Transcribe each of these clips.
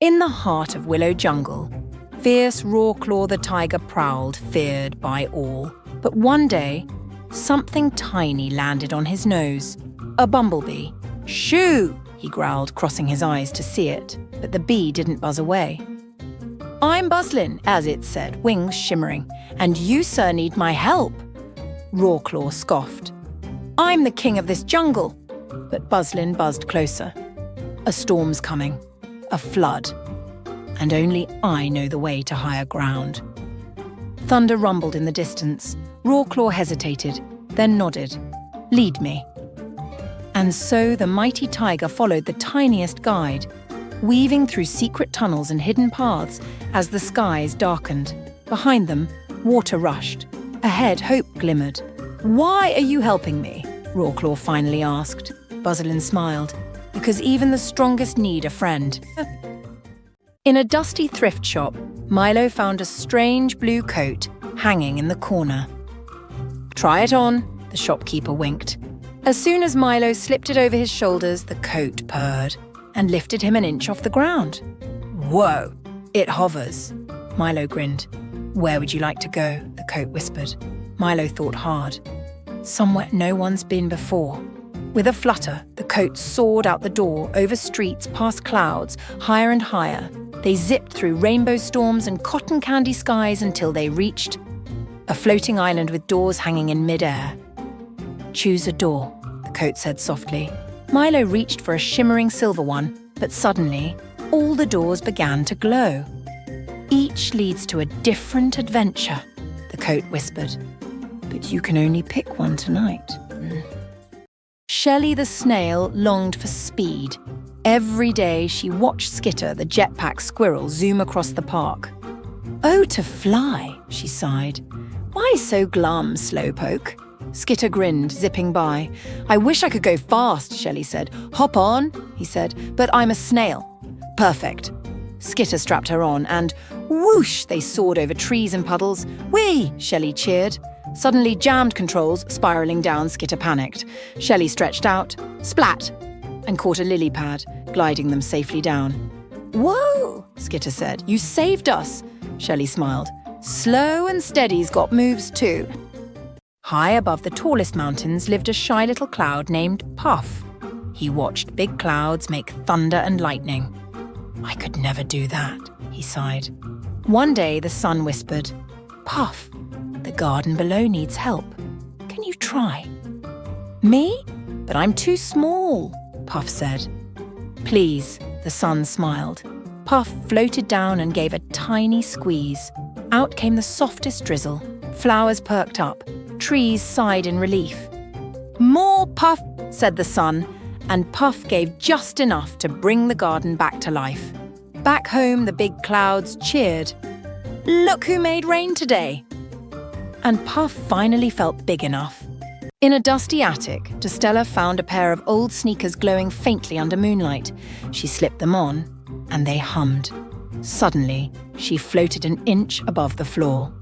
In the heart of Willow Jungle, fierce Rawclaw the tiger prowled, feared by all. But one day, something tiny landed on his nose. A bumblebee. "Shoo!" he growled, crossing his eyes to see it, but the bee didn't buzz away. "I'm Buzzlin," as it said, wings shimmering, "and you, sir, need my help." Rawclaw scoffed. "I'm the king of this jungle." But Buzzlin buzzed closer. "A storm's coming. A flood. And only I know the way to higher ground." Thunder rumbled in the distance. Rawclaw hesitated, then nodded. "Lead me." And so the mighty tiger followed the tiniest guide, weaving through secret tunnels and hidden paths as the skies darkened. Behind them, water rushed. Ahead, hope glimmered. "Why are you helping me?" Rawclaw finally asked. Buzzlin smiled, because even the strongest need a friend. In a dusty thrift shop, Milo found a strange blue coat hanging in the corner. "Try it on," the shopkeeper winked. As soon as Milo slipped it over his shoulders, the coat purred and lifted him an inch off the ground. "Whoa, it hovers." Milo grinned. "Where would you like to go?" the coat whispered. Milo thought hard. "Somewhere no one's been before." With a flutter, the coat soared out the door, over streets, past clouds, higher and higher. They zipped through rainbow storms and cotton candy skies until they reached a floating island with doors hanging in midair. "Choose a door," the coat said softly. Milo reached for a shimmering silver one, but suddenly, all the doors began to glow. "Each leads to a different adventure," the coat whispered. "But you can only pick one tonight." Shelley the snail longed for speed. Every day she watched Skitter, the jetpack squirrel, zoom across the park. "Oh, to fly," she sighed. "Why so glum, slowpoke?" Skitter grinned, zipping by. "I wish I could go fast," Shelley said. "Hop on," he said, "but I'm a snail." "Perfect." Skitter strapped her on, and whoosh, they soared over trees and puddles. "Whee!" Shelley cheered. Suddenly jammed controls, spiralling down, Skitter panicked. Shelley stretched out, splat, and caught a lily pad, gliding them safely down. "Whoa," Skitter said. "You saved us." Shelley smiled. "Slow and steady's got moves too." High above the tallest mountains lived a shy little cloud named Puff. He watched big clouds make thunder and lightning. "I could never do that," he sighed. One day the sun whispered, "Puff, the garden below needs help. Can you try?" "Me? But I'm too small," Puff said. "Please," the sun smiled. Puff floated down and gave a tiny squeeze. Out came the softest drizzle. Flowers perked up. Trees sighed in relief. "More, Puff," said the sun, and Puff gave just enough to bring the garden back to life. Back home, the big clouds cheered. "Look who made rain today!" And Puff finally felt big enough. In a dusty attic, Dostella found a pair of old sneakers glowing faintly under moonlight. She slipped them on, and they hummed. Suddenly, she floated an inch above the floor.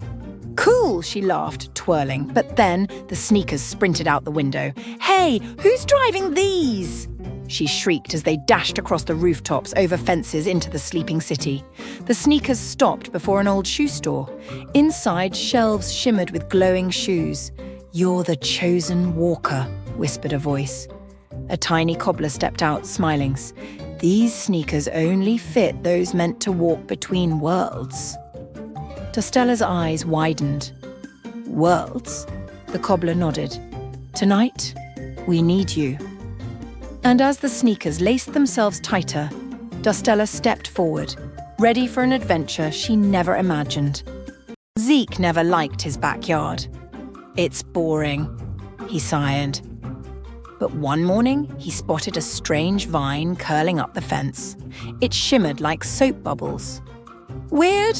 "Cool," she laughed, twirling, but then the sneakers sprinted out the window. "Hey, who's driving these?" she shrieked as they dashed across the rooftops, over fences, into the sleeping city. The sneakers stopped before an old shoe store. Inside, shelves shimmered with glowing shoes. "You're the chosen walker," whispered a voice. A tiny cobbler stepped out, smiling. "These sneakers only fit those meant to walk between worlds." Dostella's eyes widened. "Worlds?" The cobbler nodded. "Tonight, we need you." And as the sneakers laced themselves tighter, Dostella stepped forward, ready for an adventure she never imagined. Zeke never liked his backyard. "It's boring," he sighed. But one morning, he spotted a strange vine curling up the fence. It shimmered like soap bubbles. "Weird?"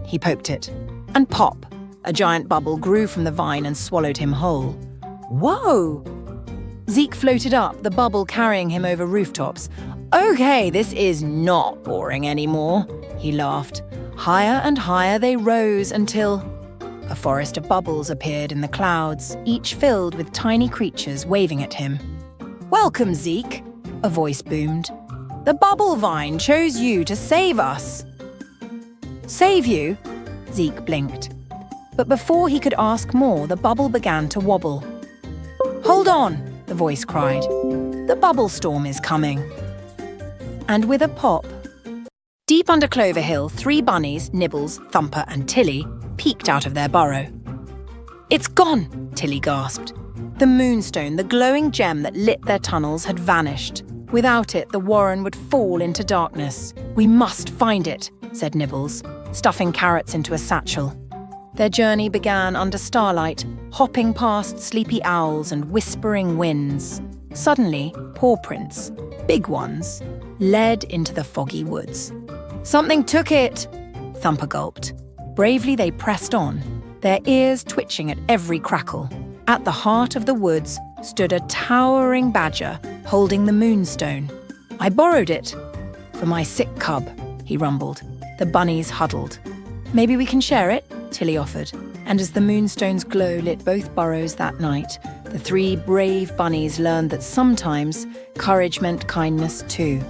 He poked it. And pop! A giant bubble grew from the vine and swallowed him whole. "Whoa!" Zeke floated up, the bubble carrying him over rooftops. "Okay, this is not boring anymore," he laughed. Higher and higher they rose until a forest of bubbles appeared in the clouds, each filled with tiny creatures waving at him. "Welcome, Zeke," a voice boomed. The bubble vine chose you to save us." "Save you?" Zeke blinked. But before he could ask more, the bubble began to wobble. "Hold on," the voice cried. "The bubble storm is coming." And with a pop, deep under Clover Hill, 3 bunnies, Nibbles, Thumper and Tilly, peeked out of their burrow. "It's gone," Tilly gasped. The moonstone, the glowing gem that lit their tunnels, had vanished. Without it, the warren would fall into darkness. "We must find it," said Nibbles, stuffing carrots into a satchel. Their journey began under starlight, hopping past sleepy owls and whispering winds. Suddenly, paw prints, big ones, led into the foggy woods. "Something took it," Thumper gulped. Bravely they pressed on, their ears twitching at every crackle. At the heart of the woods stood a towering badger holding the moonstone. "I borrowed it for my sick cub," he rumbled. The bunnies huddled. "Maybe we can share it," Tilly offered. And as the moonstone's glow lit both burrows that night, the 3 brave bunnies learned that sometimes courage meant kindness too.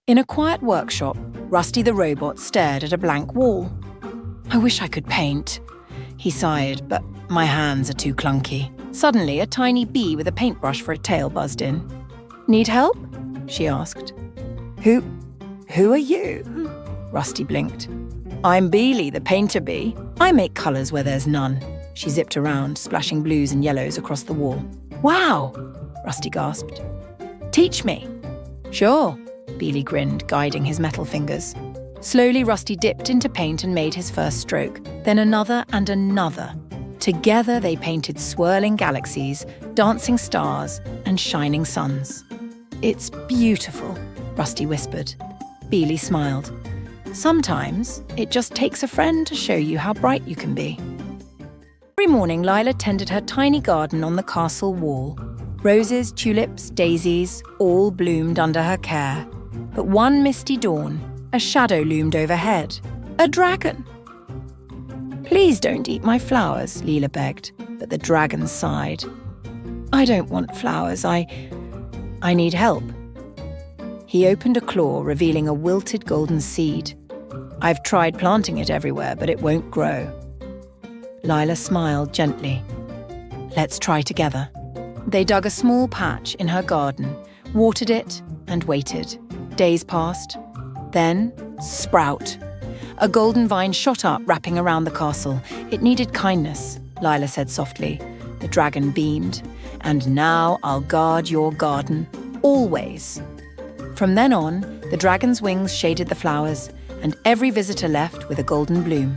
In a quiet workshop, Rusty the robot stared at a blank wall. "I wish I could paint," he sighed, "but my hands are too clunky." Suddenly, a tiny bee with a paintbrush for a tail buzzed in. "Need help?" she asked. Who are you?" Rusty blinked. "I'm Beely, the painter bee. I make colours where there's none." She zipped around, splashing blues and yellows across the wall. "Wow!" Rusty gasped. "Teach me." "Sure," Beely grinned, guiding his metal fingers. Slowly, Rusty dipped into paint and made his first stroke, then another and another. Together, they painted swirling galaxies, dancing stars, and shining suns. "It's beautiful," Rusty whispered. Beely smiled. "Sometimes it just takes a friend to show you how bright you can be." Every morning, Lila tended her tiny garden on the castle wall. Roses, tulips, daisies, all bloomed under her care. But one misty dawn, a shadow loomed overhead. A dragon! "Please don't eat my flowers," Lila begged, but the dragon sighed. "I don't want flowers, I need help." He opened a claw, revealing a wilted golden seed. "I've tried planting it everywhere, but it won't grow." Lila smiled gently. "Let's try together." They dug a small patch in her garden, watered it, and waited. Days passed. Then, sprout. A golden vine shot up, wrapping around the castle. "It needed kindness," Lila said softly. The dragon beamed. "And now I'll guard your garden, always." From then on, the dragon's wings shaded the flowers, and every visitor left with a golden bloom.